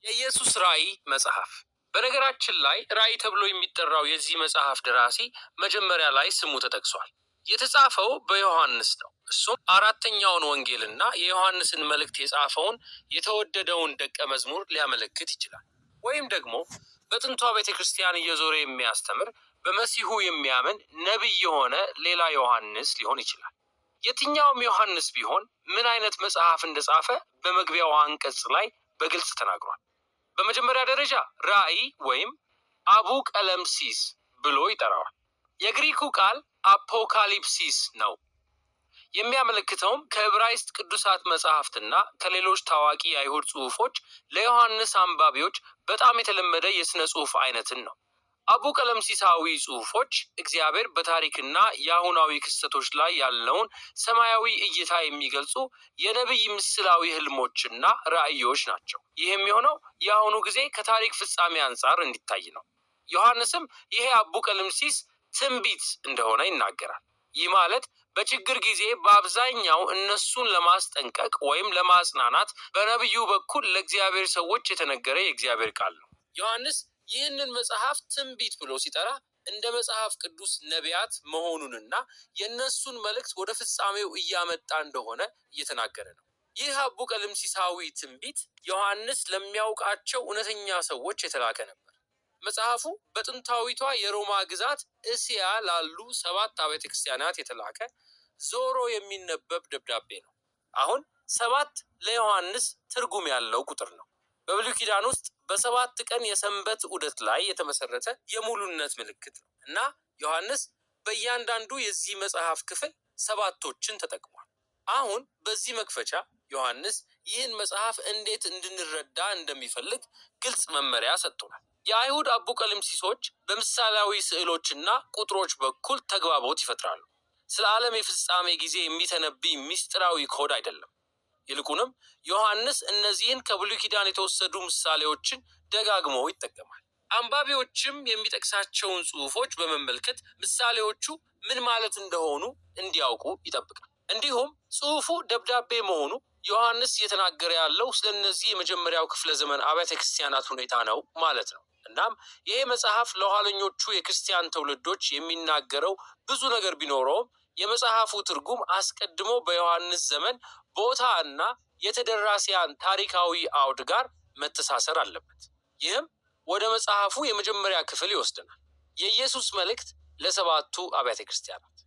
የኢየሱስ ራእይ መጽሐፍ። በነገራችን ላይ ራእይ ተብሎ የሚጠራው የዚህ መጽሐፍ ደራሲ መጀመሪያ ላይ ስሙ ተጠቅሷል። የተጻፈው በዮሐንስ ነው። እሱም አራተኛውን ወንጌልና የዮሐንስን መልእክት የጻፈውን የተወደደውን ደቀ መዝሙር ሊያመለክት ይችላል። ወይም ደግሞ በጥንቷ ቤተክርስቲያን እየዞረ የሚያስተምር በመሲሁ የሚያምን ነቢይ የሆነ ሌላ ዮሐንስ ሊሆን ይችላል። የትኛውም ዮሐንስ ቢሆን ምን አይነት መጽሐፍ እንደጻፈ በመግቢያው አንቀጽ ላይ በግልጽ ተናግሯል። በመጀመሪያ ደረጃ ራእይ ወይም አቡ ቀለምሲስ ብሎ ይጠራዋል። የግሪኩ ቃል አፖካሊፕሲስ ነው። የሚያመለክተውም ከዕብራይስጥ ቅዱሳት መጽሐፍትና ከሌሎች ታዋቂ የአይሁድ ጽሑፎች ለዮሐንስ አንባቢዎች በጣም የተለመደ የሥነ ጽሑፍ አይነትን ነው። አቡ ቀለምሲሳዊ ጽሑፎች እግዚአብሔር በታሪክና የአሁናዊ ክስተቶች ላይ ያለውን ሰማያዊ እይታ የሚገልጹ የነቢይ ምስላዊ ህልሞችና ራእዮች ናቸው። ይህም የሆነው የአሁኑ ጊዜ ከታሪክ ፍጻሜ አንጻር እንዲታይ ነው። ዮሐንስም ይሄ አቡ ቀለምሲስ ትንቢት እንደሆነ ይናገራል። ይህ ማለት በችግር ጊዜ በአብዛኛው እነሱን ለማስጠንቀቅ ወይም ለማጽናናት በነቢዩ በኩል ለእግዚአብሔር ሰዎች የተነገረ የእግዚአብሔር ቃል ነው። ዮሐንስ ይህንን መጽሐፍ ትንቢት ብሎ ሲጠራ እንደ መጽሐፍ ቅዱስ ነቢያት መሆኑንና የእነሱን መልእክት ወደ ፍጻሜው እያመጣ እንደሆነ እየተናገረ ነው። ይህ አቡ ቀለምሲሳዊ ትንቢት ዮሐንስ ለሚያውቃቸው እውነተኛ ሰዎች የተላከ ነበር። መጽሐፉ በጥንታዊቷ የሮማ ግዛት እስያ ላሉ 7 አብያተ ክርስቲያናት የተላከ ዞሮ የሚነበብ ደብዳቤ ነው። አሁን 7 ለዮሐንስ ትርጉም ያለው ቁጥር ነው። በብሉይ ኪዳን ውስጥ በ7 ቀን የሰንበት ዑደት ላይ የተመሰረተ የሙሉነት ምልክት ነው እና ዮሐንስ በእያንዳንዱ የዚህ መጽሐፍ ክፍል 7ቶችን ተጠቅሟል። አሁን በዚህ መክፈቻ ዮሐንስ ይህን መጽሐፍ እንዴት እንድንረዳ እንደሚፈልግ ግልጽ መመሪያ ሰጥቶናል። የአይሁድ አቡ ቀለምሲሶች በምሳሌያዊ ስዕሎችና ቁጥሮች በኩል ተግባቦት ይፈጥራሉ። ስለ ዓለም የፍጻሜ ጊዜ የሚተነብይ ምስጢራዊ ኮድ አይደለም። ይልቁንም ዮሐንስ እነዚህን ከብሉይ ኪዳን የተወሰዱ ምሳሌዎችን ደጋግሞ ይጠቀማል። አንባቢዎችም የሚጠቅሳቸውን ጽሑፎች በመመልከት ምሳሌዎቹ ምን ማለት እንደሆኑ እንዲያውቁ ይጠብቃል። እንዲሁም ጽሑፉ ደብዳቤ መሆኑ ዮሐንስ እየተናገረ ያለው ስለ እነዚህ የመጀመሪያው ክፍለ ዘመን አብያተ ክርስቲያናት ሁኔታ ነው ማለት ነው። እናም ይሄ መጽሐፍ ለኋለኞቹ የክርስቲያን ትውልዶች የሚናገረው ብዙ ነገር ቢኖረውም የመጽሐፉ ትርጉም አስቀድሞ በዮሐንስ ዘመን ቦታ እና የተደራሲያን ታሪካዊ አውድ ጋር መተሳሰር አለበት። ይህም ወደ መጽሐፉ የመጀመሪያ ክፍል ይወስደናል። የኢየሱስ መልእክት ለ7ቱ አብያተ ክርስቲያናት።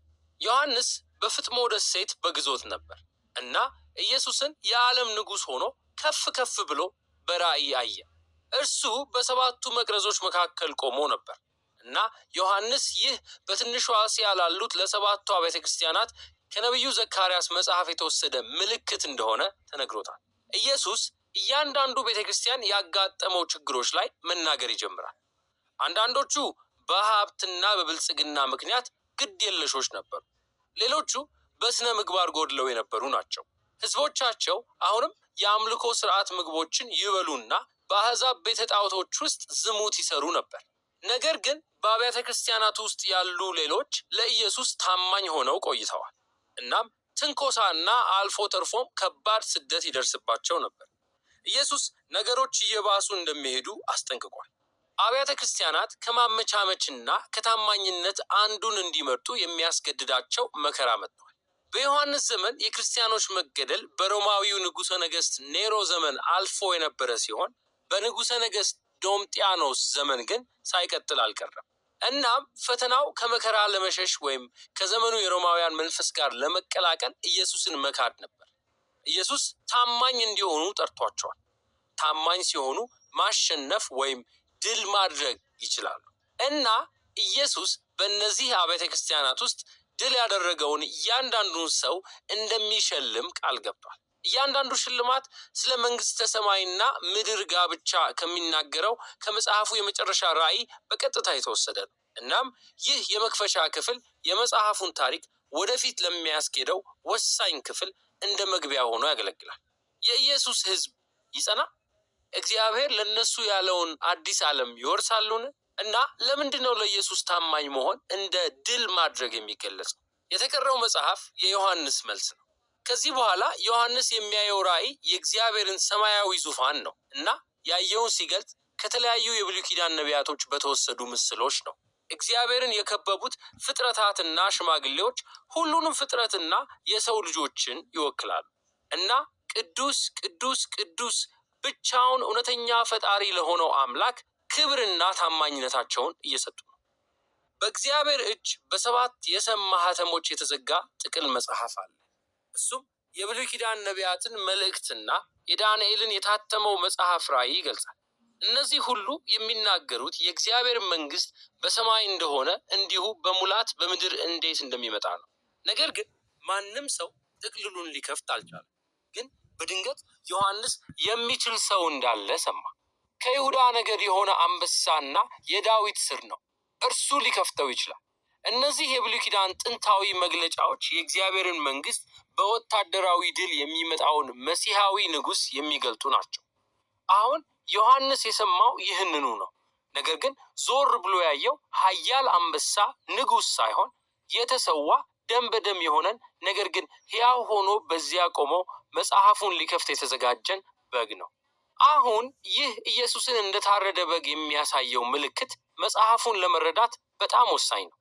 ዮሐንስ በፍጥሞ ደሴት በግዞት ነበር እና ኢየሱስን የዓለም ንጉሥ ሆኖ ከፍ ከፍ ብሎ በራእይ አየ። እርሱ በ7ቱ መቅረዞች መካከል ቆሞ ነበር እና ዮሐንስ ይህ በትንሿ እስያ ላሉት ለ7ቱ አብያተ ክርስቲያናት ከነቢዩ ዘካርያስ መጽሐፍ የተወሰደ ምልክት እንደሆነ ተነግሮታል። ኢየሱስ እያንዳንዱ ቤተክርስቲያን ያጋጠመው ችግሮች ላይ መናገር ይጀምራል። አንዳንዶቹ በሀብትና በብልጽግና ምክንያት ግድ የለሾች ነበሩ። ሌሎቹ በስነ ምግባር ጎድለው የነበሩ ናቸው። ህዝቦቻቸው አሁንም የአምልኮ ስርዓት ምግቦችን ይበሉና በአሕዛብ ቤተ ጣዖቶች ውስጥ ዝሙት ይሰሩ ነበር። ነገር ግን በአብያተ ክርስቲያናት ውስጥ ያሉ ሌሎች ለኢየሱስ ታማኝ ሆነው ቆይተዋል። እናም ትንኮሳና አልፎ ተርፎም ከባድ ስደት ይደርስባቸው ነበር። ኢየሱስ ነገሮች እየባሱ እንደሚሄዱ አስጠንቅቋል። አብያተ ክርስቲያናት ከማመቻመችና ከታማኝነት አንዱን እንዲመርጡ የሚያስገድዳቸው መከራ መጥቷል። በዮሐንስ ዘመን የክርስቲያኖች መገደል በሮማዊው ንጉሠ ነገሥት ኔሮ ዘመን አልፎ የነበረ ሲሆን በንጉሠ ነገሥት ዶምጢያኖስ ዘመን ግን ሳይቀጥል አልቀረም። እናም ፈተናው ከመከራ ለመሸሽ ወይም ከዘመኑ የሮማውያን መንፈስ ጋር ለመቀላቀል ኢየሱስን መካድ ነበር። ኢየሱስ ታማኝ እንዲሆኑ ጠርቷቸዋል። ታማኝ ሲሆኑ ማሸነፍ ወይም ድል ማድረግ ይችላሉ እና ኢየሱስ በእነዚህ አብያተ ክርስቲያናት ውስጥ ድል ያደረገውን እያንዳንዱን ሰው እንደሚሸልም ቃል ገብቷል። እያንዳንዱ ሽልማት ስለ መንግሥተ ሰማይና ምድር ጋብቻ ከሚናገረው ከመጽሐፉ የመጨረሻ ራእይ በቀጥታ የተወሰደ ነው። እናም ይህ የመክፈቻ ክፍል የመጽሐፉን ታሪክ ወደፊት ለሚያስኬደው ወሳኝ ክፍል እንደ መግቢያ ሆኖ ያገለግላል። የኢየሱስ ሕዝብ ይጸና? እግዚአብሔር ለነሱ ያለውን አዲስ ዓለም ይወርሳሉን? እና ለምንድን ነው ለኢየሱስ ታማኝ መሆን እንደ ድል ማድረግ የሚገለጸው? የተቀረው መጽሐፍ የዮሐንስ መልስ ነው። ከዚህ በኋላ ዮሐንስ የሚያየው ራእይ የእግዚአብሔርን ሰማያዊ ዙፋን ነው እና ያየውን ሲገልጽ ከተለያዩ የብሉይ ኪዳን ነቢያቶች በተወሰዱ ምስሎች ነው። እግዚአብሔርን የከበቡት ፍጥረታትና ሽማግሌዎች ሁሉንም ፍጥረትና የሰው ልጆችን ይወክላሉ እና ቅዱስ ቅዱስ ቅዱስ ብቻውን እውነተኛ ፈጣሪ ለሆነው አምላክ ክብርና ታማኝነታቸውን እየሰጡ ነው። በእግዚአብሔር እጅ በሰባት የሰም ማኅተሞች የተዘጋ ጥቅል መጽሐፍ አለ። እሱም የብሉይ ኪዳን ነቢያትን መልእክትና የዳንኤልን የታተመው መጽሐፍ ራእይ ይገልጻል። እነዚህ ሁሉ የሚናገሩት የእግዚአብሔር መንግስት በሰማይ እንደሆነ እንዲሁ በሙላት በምድር እንዴት እንደሚመጣ ነው። ነገር ግን ማንም ሰው ጥቅልሉን ሊከፍት አልቻለም። ግን በድንገት ዮሐንስ የሚችል ሰው እንዳለ ሰማ። ከይሁዳ ነገድ የሆነ አንበሳና የዳዊት ሥር ነው፣ እርሱ ሊከፍተው ይችላል። እነዚህ የብሉይ ኪዳን ጥንታዊ መግለጫዎች የእግዚአብሔርን መንግስት በወታደራዊ ድል የሚመጣውን መሲሐዊ ንጉሥ የሚገልጡ ናቸው። አሁን ዮሐንስ የሰማው ይህንኑ ነው። ነገር ግን ዞር ብሎ ያየው ኃያል አንበሳ ንጉሥ ሳይሆን የተሰዋ ደም በደም የሆነን ነገር ግን ሕያው ሆኖ በዚያ ቆሞ መጽሐፉን ሊከፍት የተዘጋጀን በግ ነው። አሁን ይህ ኢየሱስን እንደታረደ በግ የሚያሳየው ምልክት መጽሐፉን ለመረዳት በጣም ወሳኝ ነው።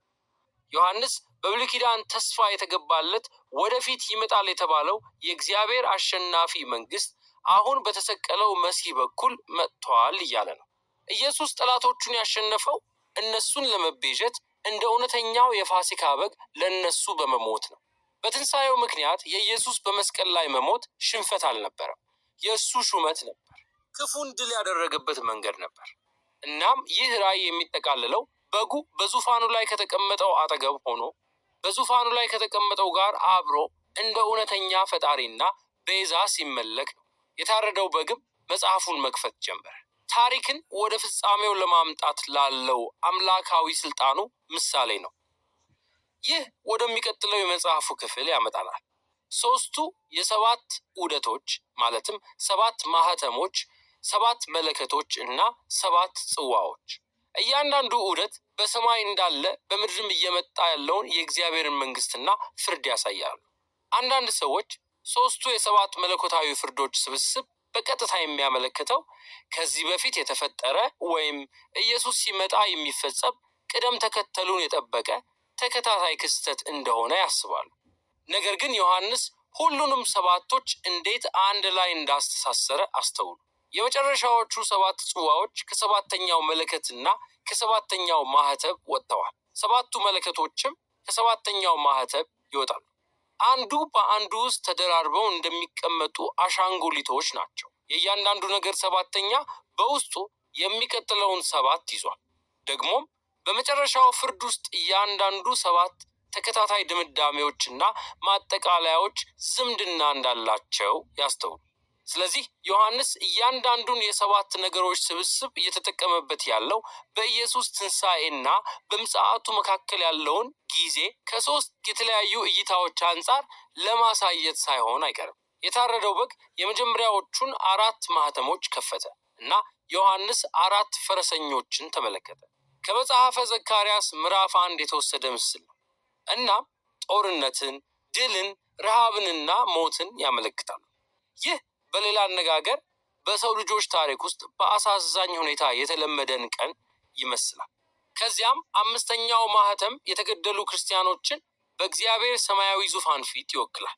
ዮሐንስ በብሉይ ኪዳን ተስፋ የተገባለት ወደፊት ይመጣል የተባለው የእግዚአብሔር አሸናፊ መንግስት አሁን በተሰቀለው መሲህ በኩል መጥቷል እያለ ነው። ኢየሱስ ጠላቶቹን ያሸነፈው እነሱን ለመቤዠት እንደ እውነተኛው የፋሲካ በግ ለእነሱ በመሞት ነው። በትንሣኤው ምክንያት የኢየሱስ በመስቀል ላይ መሞት ሽንፈት አልነበረም፣ የእሱ ሹመት ነበር። ክፉን ድል ያደረገበት መንገድ ነበር። እናም ይህ ራእይ የሚጠቃልለው በጉ በዙፋኑ ላይ ከተቀመጠው አጠገብ ሆኖ በዙፋኑ ላይ ከተቀመጠው ጋር አብሮ እንደ እውነተኛ ፈጣሪና ቤዛ ሲመለክ ነው። የታረደው በግም መጽሐፉን መክፈት ጀመረ። ታሪክን ወደ ፍጻሜው ለማምጣት ላለው አምላካዊ ስልጣኑ ምሳሌ ነው። ይህ ወደሚቀጥለው የመጽሐፉ ክፍል ያመጣናል። ሦስቱ የሰባት ዑደቶች ማለትም ሰባት ማኅተሞች፣ ሰባት መለከቶች እና ሰባት ጽዋዎች። እያንዳንዱ ዑደት በሰማይ እንዳለ በምድርም እየመጣ ያለውን የእግዚአብሔርን መንግስትና ፍርድ ያሳያሉ። አንዳንድ ሰዎች ሦስቱ የሰባት መለኮታዊ ፍርዶች ስብስብ በቀጥታ የሚያመለክተው ከዚህ በፊት የተፈጠረ ወይም ኢየሱስ ሲመጣ የሚፈጸም ቅደም ተከተሉን የጠበቀ ተከታታይ ክስተት እንደሆነ ያስባሉ። ነገር ግን ዮሐንስ ሁሉንም ሰባቶች እንዴት አንድ ላይ እንዳስተሳሰረ አስተውሉ። የመጨረሻዎቹ ሰባት ጽዋዎች ከሰባተኛው መለከትና ከሰባተኛው ማኅተም ወጥተዋል። ሰባቱ መለከቶችም ከሰባተኛው ማኅተም ይወጣሉ። አንዱ በአንዱ ውስጥ ተደራርበው እንደሚቀመጡ አሻንጉሊቶች ናቸው። የእያንዳንዱ ነገር ሰባተኛ በውስጡ የሚቀጥለውን ሰባት ይዟል። ደግሞም በመጨረሻው ፍርድ ውስጥ እያንዳንዱ ሰባት ተከታታይ ድምዳሜዎችና ማጠቃለያዎች ዝምድና እንዳላቸው ያስተውሉ። ስለዚህ ዮሐንስ እያንዳንዱን የሰባት ነገሮች ስብስብ እየተጠቀመበት ያለው በኢየሱስ ትንሣኤና በምጽአቱ መካከል ያለውን ጊዜ ከሦስት የተለያዩ እይታዎች አንጻር ለማሳየት ሳይሆን አይቀርም። የታረደው በግ የመጀመሪያዎቹን አራት ማኅተሞች ከፈተ እና ዮሐንስ አራት ፈረሰኞችን ተመለከተ። ከመጽሐፈ ዘካርያስ ምዕራፍ 1 የተወሰደ ምስል ነው። እናም ጦርነትን፣ ድልን፣ ረሃብንና ሞትን ያመለክታሉ። ይህ በሌላ አነጋገር በሰው ልጆች ታሪክ ውስጥ በአሳዛኝ ሁኔታ የተለመደን ቀን ይመስላል። ከዚያም አምስተኛው ማኅተም የተገደሉ ክርስቲያኖችን በእግዚአብሔር ሰማያዊ ዙፋን ፊት ይወክላል።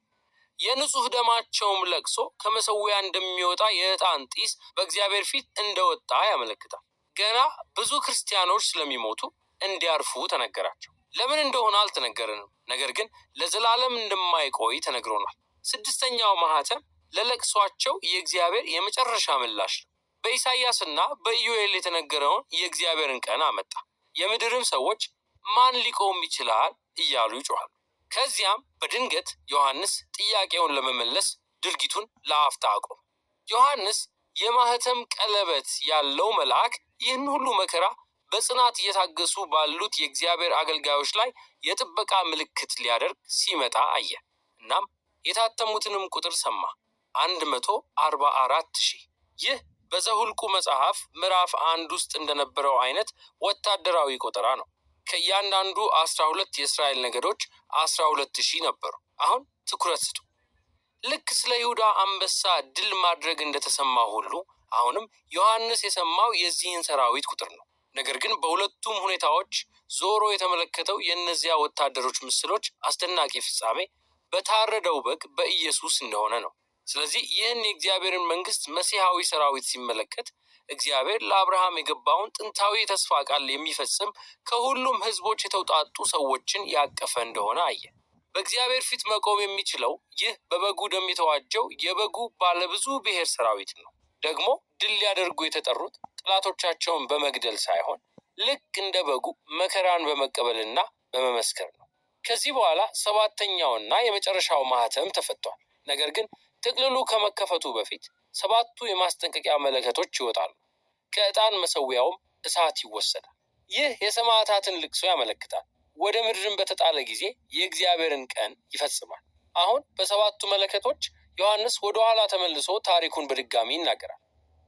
የንጹሕ ደማቸውም ለቅሶ ከመሠዊያ እንደሚወጣ የዕጣን ጢስ በእግዚአብሔር ፊት እንደወጣ ያመለክታል። ገና ብዙ ክርስቲያኖች ስለሚሞቱ እንዲያርፉ ተነገራቸው። ለምን እንደሆነ አልተነገረንም፣ ነገር ግን ለዘላለም እንደማይቆይ ተነግሮናል። ስድስተኛው ማኅተም ለለቅሷቸው የእግዚአብሔር የመጨረሻ ምላሽ ነው። በኢሳይያስና በኢዮኤል የተነገረውን የእግዚአብሔርን ቀን አመጣ። የምድርም ሰዎች ማን ሊቆም ይችላል እያሉ ይጮኻሉ። ከዚያም በድንገት ዮሐንስ ጥያቄውን ለመመለስ ድርጊቱን ለአፍታ አቆመ። ዮሐንስ የማኅተም ቀለበት ያለው መልአክ ይህን ሁሉ መከራ በጽናት እየታገሱ ባሉት የእግዚአብሔር አገልጋዮች ላይ የጥበቃ ምልክት ሊያደርግ ሲመጣ አየ። እናም የታተሙትንም ቁጥር ሰማ፣ 144,000። ይህ በዘኍልቍ መጽሐፍ ምዕራፍ 1 ውስጥ እንደነበረው አይነት ወታደራዊ ቆጠራ ነው። ከእያንዳንዱ 12 የእስራኤል ነገዶች 12,000 ነበሩ። አሁን ትኩረት ስጡ። ልክ ስለ ይሁዳ አንበሳ ድል ማድረግ እንደተሰማ ሁሉ አሁንም ዮሐንስ የሰማው የዚህን ሰራዊት ቁጥር ነው። ነገር ግን በሁለቱም ሁኔታዎች ዞሮ የተመለከተው የእነዚያ ወታደሮች ምስሎች አስደናቂ ፍጻሜ በታረደው በግ በኢየሱስ እንደሆነ ነው። ስለዚህ ይህን የእግዚአብሔርን መንግስት መሲሐዊ ሰራዊት ሲመለከት እግዚአብሔር ለአብርሃም የገባውን ጥንታዊ የተስፋ ቃል የሚፈጽም ከሁሉም ህዝቦች የተውጣጡ ሰዎችን ያቀፈ እንደሆነ አየ። በእግዚአብሔር ፊት መቆም የሚችለው ይህ በበጉ ደም የተዋጀው የበጉ ባለብዙ ብሔር ሰራዊት ነው። ደግሞ ድል ሊያደርጉ የተጠሩት ጠላቶቻቸውን በመግደል ሳይሆን ልክ እንደ በጉ መከራን በመቀበልና በመመስከር ነው። ከዚህ በኋላ ሰባተኛውና የመጨረሻው ማህተም ተፈቷል። ነገር ግን ጥቅልሉ ከመከፈቱ በፊት ሰባቱ የማስጠንቀቂያ መለከቶች ይወጣሉ። ከዕጣን መሰዊያውም እሳት ይወሰዳል። ይህ የሰማዕታትን ልቅሶ ያመለክታል። ወደ ምድርን በተጣለ ጊዜ የእግዚአብሔርን ቀን ይፈጽማል። አሁን በሰባቱ መለከቶች ዮሐንስ ወደ ኋላ ተመልሶ ታሪኩን በድጋሚ ይናገራል።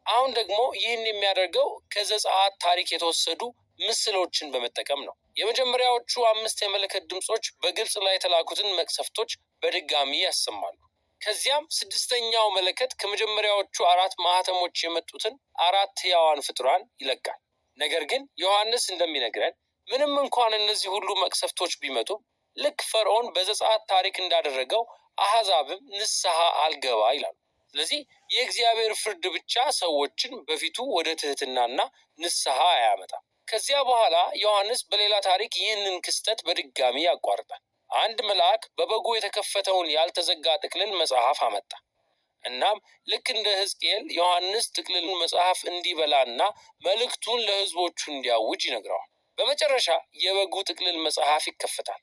አሁን ደግሞ ይህን የሚያደርገው ከዘጸአት ታሪክ የተወሰዱ ምስሎችን በመጠቀም ነው። የመጀመሪያዎቹ 5 የመለከት ድምጾች በግብጽ ላይ የተላኩትን መቅሰፍቶች በድጋሚ ያሰማሉ። ከዚያም 6ኛው መለከት ከመጀመሪያዎቹ 4 ማህተሞች የመጡትን 4 ሕያዋን ፍጡራን ይለቃል። ነገር ግን ዮሐንስ እንደሚነግረን ምንም እንኳን እነዚህ ሁሉ መቅሰፍቶች ቢመጡ ልክ ፈርዖን በዘጸአት ታሪክ እንዳደረገው አሕዛብም ንስሐ አልገባ ይላሉ። ስለዚህ የእግዚአብሔር ፍርድ ብቻ ሰዎችን በፊቱ ወደ ትህትናና ንስሐ አያመጣም። ከዚያ በኋላ ዮሐንስ በሌላ ታሪክ ይህንን ክስተት በድጋሚ ያቋርጣል። አንድ መልአክ በበጉ የተከፈተውን ያልተዘጋ ጥቅልል መጽሐፍ አመጣ። እናም ልክ እንደ ሕዝቅኤል ዮሐንስ ጥቅልሉን መጽሐፍ እንዲበላና መልእክቱን ለሕዝቦቹ እንዲያውጅ ይነግረዋል። በመጨረሻ የበጉ ጥቅልል መጽሐፍ ይከፈታል።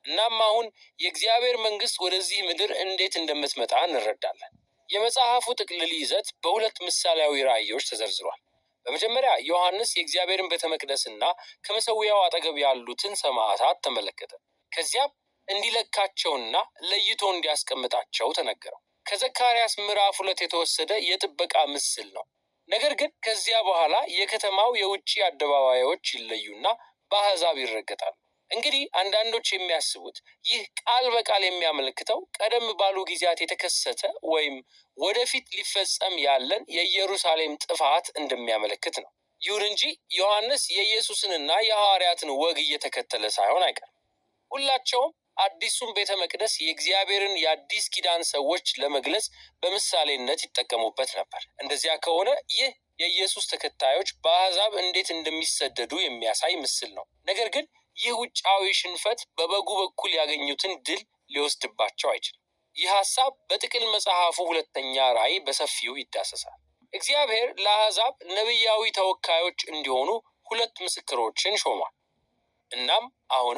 እናም አሁን የእግዚአብሔር መንግስት ወደዚህ ምድር እንዴት እንደምትመጣ እንረዳለን። የመጽሐፉ ጥቅልል ይዘት በሁለት ምሳሌያዊ ራእዮች ተዘርዝሯል። በመጀመሪያ ዮሐንስ የእግዚአብሔርን ቤተ መቅደስና ከመሰዊያው አጠገብ ያሉትን ሰማዕታት ተመለከተ። ከዚያም እንዲለካቸውና ለይቶ እንዲያስቀምጣቸው ተነገረው። ከዘካርያስ ምዕራፍ 2 የተወሰደ የጥበቃ ምስል ነው። ነገር ግን ከዚያ በኋላ የከተማው የውጭ አደባባዮች ይለዩና በአሕዛብ ይረገጣሉ። እንግዲህ አንዳንዶች የሚያስቡት ይህ ቃል በቃል የሚያመለክተው ቀደም ባሉ ጊዜያት የተከሰተ ወይም ወደፊት ሊፈጸም ያለን የኢየሩሳሌም ጥፋት እንደሚያመለክት ነው። ይሁን እንጂ ዮሐንስ የኢየሱስንና የሐዋርያትን ወግ እየተከተለ ሳይሆን አይቀርም። ሁላቸውም አዲሱን ቤተ መቅደስ የእግዚአብሔርን የአዲስ ኪዳን ሰዎች ለመግለጽ በምሳሌነት ይጠቀሙበት ነበር። እንደዚያ ከሆነ ይህ የኢየሱስ ተከታዮች በአሕዛብ እንዴት እንደሚሰደዱ የሚያሳይ ምስል ነው። ነገር ግን ይህ ውጫዊ ሽንፈት በበጉ በኩል ያገኙትን ድል ሊወስድባቸው አይችልም። ይህ ሐሳብ በጥቅል መጽሐፉ 2ኛ ራእይ በሰፊው ይዳሰሳል። እግዚአብሔር ለአሕዛብ ነቢያዊ ተወካዮች እንዲሆኑ 2 ምስክሮችን ሾሟል። እናም አሁንም